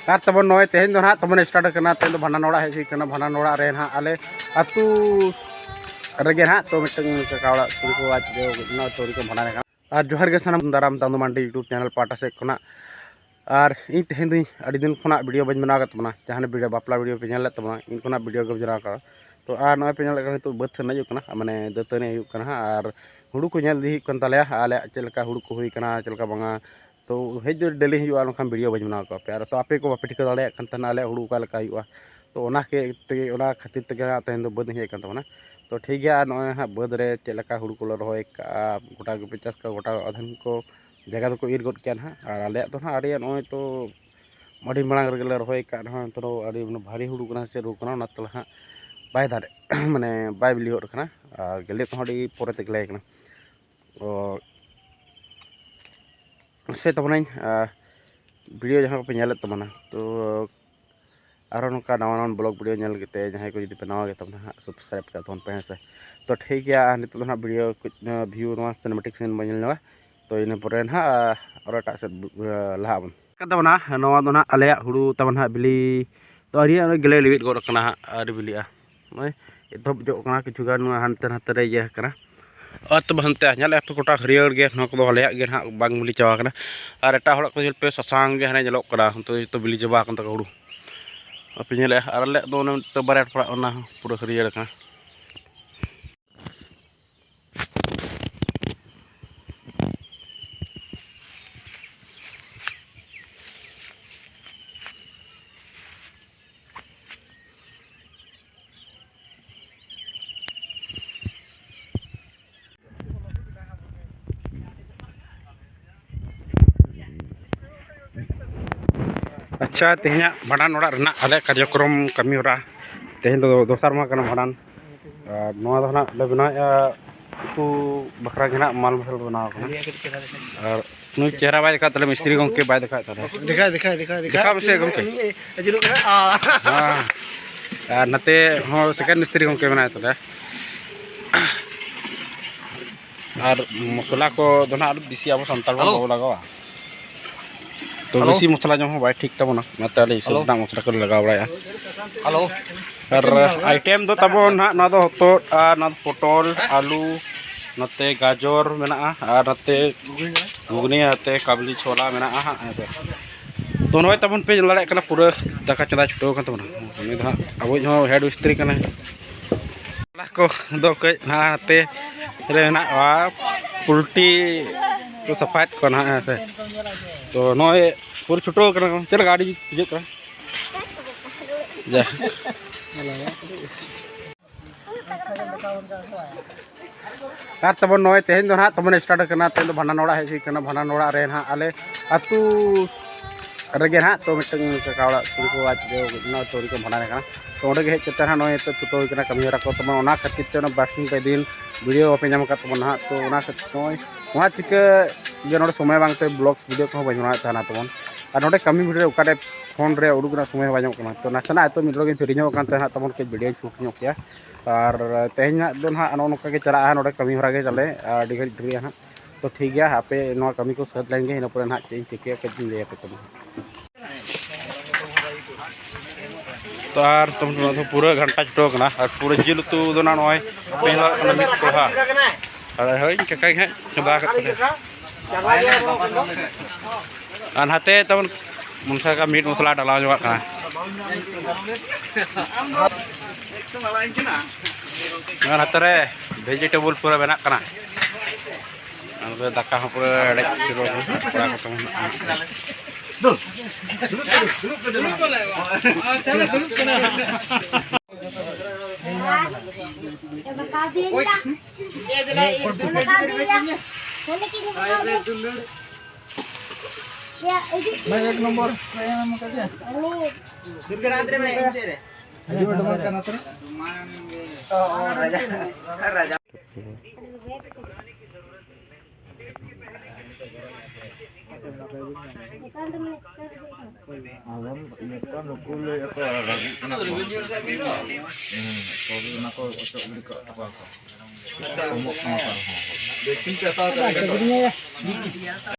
ᱟᱨ ᱛᱟᱵᱚᱱ ᱱᱚᱜᱼᱚᱭ ᱛᱮᱦᱮᱧ ᱫᱚ ᱱᱟᱦᱟᱜ ᱛᱟᱵᱚᱱ ᱥᱴᱟर्ट ᱟᱠᱟᱱᱟ ᱛᱮᱦᱮᱧ ᱫᱚ ᱵᱷᱟᱸᱰᱟᱱ ᱚᱲᱟᱜ ᱦᱮᱡ ᱦᱩᱭ ᱟᱠᱟᱱᱟ ᱵᱷᱟᱸᱰᱟᱱ ᱚᱲᱟᱜ ᱨᱮ ᱱᱟᱦᱟᱜ ᱟᱞᱮ ᱟᱹᱛᱩ ᱨᱮᱜᱮ ᱱᱟᱦᱟᱜ ᱛᱚ ᱢᱤᱫᱴᱟᱝ ᱠᱟᱠᱟ ᱚᱲᱟᱜ ᱠᱩᱲᱤ ᱠᱚ ᱟᱡ ᱛᱚ ᱩᱱᱤ ᱠᱚ ᱵᱷᱟᱸᱰᱟᱱ ᱟᱠᱟᱱᱟ ᱟᱨ ᱡᱚᱦᱟᱨ ᱜᱮ ᱥᱟᱱᱟᱢ ᱫᱟᱨᱟᱢ ᱛᱟᱸᱫᱩ ᱢᱟᱱᱰᱤ ᱤᱭᱩᱴᱩᱵᱽ ᱪᱮᱱᱮᱞ ᱯᱟᱦᱴᱟ ᱥᱮᱫ ᱠᱷᱚᱱᱟᱜ ᱟᱨ ᱤᱧ ᱛᱮᱦᱮᱧ ᱫᱚ ᱟᱹᱰᱤ ᱫᱤᱱ ᱠᱷᱚᱱᱟᱜ ᱵᱷᱤᱰᱤᱭᱳ ᱵᱟᱹᱧ ᱵᱮᱱᱟᱣ ᱟᱠᱟᱫ ᱛᱟᱵᱚᱱᱟ ᱡᱟᱦᱟᱸ ᱵᱷᱤᱰᱤᱭᱳ ᱵᱟᱯᱞᱟ ᱵᱷᱤᱰᱤᱭᱳ ᱯᱮ ᱧᱮᱞ ᱞᱮᱫ ᱛᱟᱵᱚᱱᱟ ᱤᱧ ᱠᱷᱚᱱᱟᱜ ᱵᱷᱤᱰᱤᱭᱳ ᱜᱮ ᱵᱮᱱᱟᱣ ᱟᱠᱟᱫᱟ ᱛᱚ ᱟᱨ ᱱᱚᱜᱼᱚᱭ ᱯᱮ ᱧᱮᱞ ᱞᱮᱫ ᱱᱤᱛᱚᱜ ᱵᱟᱹᱫᱽ ᱥᱮᱱ ᱦᱤᱡᱩᱜ ᱠᱟᱱᱟ ᱢᱟᱱᱮ ᱫᱟᱹᱛᱟᱹᱱᱤ ᱦᱩᱭᱩᱜ ᱠᱟᱱᱟ ᱟᱨ ᱦᱩᱲᱩ ᱠᱚ ᱧᱮᱞ ᱤᱫᱤ ᱦᱩᱭᱩᱜ ᱠᱟᱱ ᱛᱟᱞᱮᱭᱟ ᱟᱞᱮᱭᱟᱜ ᱪᱮᱫ ᱞᱮᱠᱟ ᱦᱩᱲᱩ ᱠᱚ ᱦᱩᱭ ᱟᱠᱟᱱᱟ ᱪᱮᱫ ᱞᱮᱠᱟ ᱵᱟᱝᱟ तो हेज जो डेली हुआ उनखान वीडियो बज बना पे तो आपे को बापे ठिका दाड़े आले हुड़ू का लेका हुआ तो के खातिर तक तेहन बद हेज तबना तो ठीक गया नॉय हाँ बद रे चेक लेका हुड़ू को रहे गोटा गुपी चाष का गोटा अधन को जगह को ईर गद क्या हाँ और आले तो हाँ अरे नॉय तो अड़ी मांग रेगले रहे तो अड़ी भारी हुड़ू से रुकना तले हाँ बाय दारे माने बाय बिली और गेले तो अड़ी पोरे तकले से तबना वीडियो जहाँ पे नेल तबना तो और नौका नवा नवा ब्लॉग वीडियो नेल के जहाँ को जुदी पे नवा के तबना सब्सक्राइब कर तबन पे से तो ठीक गया नित तो वीडियो कुछ व्यू नवा सिनेमेटिक सीन बन ना तो इन पर ना और एट से लहा बन तबना नवा दो ना आले हुड़ू तबना बिली तो अरिया गेले लिविट गोर कना आर बिलिया एतब जो कना किछु गान हानते हाते रे ये कना और तब हनते हले पे गोटा हरियर गे न को हले गे ना बांग बिली चावा कना और एटा हड़ को जल पे ससांग गे हने जलोक करा तो बिली चाबा कन तक हुड़ू पे नेले और ले दो बारे पड़ा ओना पूरा हरियर कना अच्छा तेहना भाड़ान ओड़ा आले कार्यक्रम कमी होरा तेहन दोसार मा भाड़ान ना ले बनाया उकू बखरा के ना माल मसल बनाव और नुई चेहरा बाय देखा तले मिस्त्री गंके बाय देखा तले देखा से गंके हां नते हो सेकंड मिस्त्री गंके बनाय तले और मसला को दोना बेसी अब संताल बो लगावा तो बेसी मसला जो भाई ठीक तब ना सब मसला को लगा बड़ा हेलो और आइटम दो तब ना दो हतो ना पटल आलू नते गाजर मेना और नते घुगनी नते काबली छोला मेना तो नय तब पे लड़े कना पूरा दाका चंदा छुटो कन तब अब हेड मिस्त्री कना को दो कई नाते रे ना पुल्टी तो सफायत को ना से तो नय पूरा छुटो कना चल गाड़ी हिजु कना जा और तब नॉय तेहन दो ना तब स्टार्ट करना तेहन दो भांडन ओड़ा हेज हुई भांडन ओड़ा रे ना आले अतु रेगे ना तो मिटन काका ओड़ा कुड़ी को आज तो उनको भांडन तो ओडे हेज करते ना नॉय तो छुटो हुई कमी हरा को तब ओना खातिर ते बारसिंग पे दिन वीडियो पे नाम का तब ना तो ओना नॉय वहाँ चिका जे नोडे समय बांगते ब्लॉग्स वीडियो को बना था तब और नोडे कमी वीडियो उकारे फोन रे उडुकना समय बाजम तो नासना तो मिलोगे फ्री तब के वीडियो शूट किया और तेहना दो ना नौका के चला नोडे कमी हरा के चले अड़ी घड़ी ढेर हाँ तो ठीक गया आपे कमी को सद लेंगे इन पर ना चेक चिकिया कहीं लैया पे तो और तुम पूरा घंटा छुटो और पूरा जिल उतु दो ना नय पे मिट कोहा और हई काका हाँ चंदा और हाथे तब मुनसा का मीट मसला डाला जो और हाथ रे वेजिटेबल पूरा बना दाका पूरा एक नंबर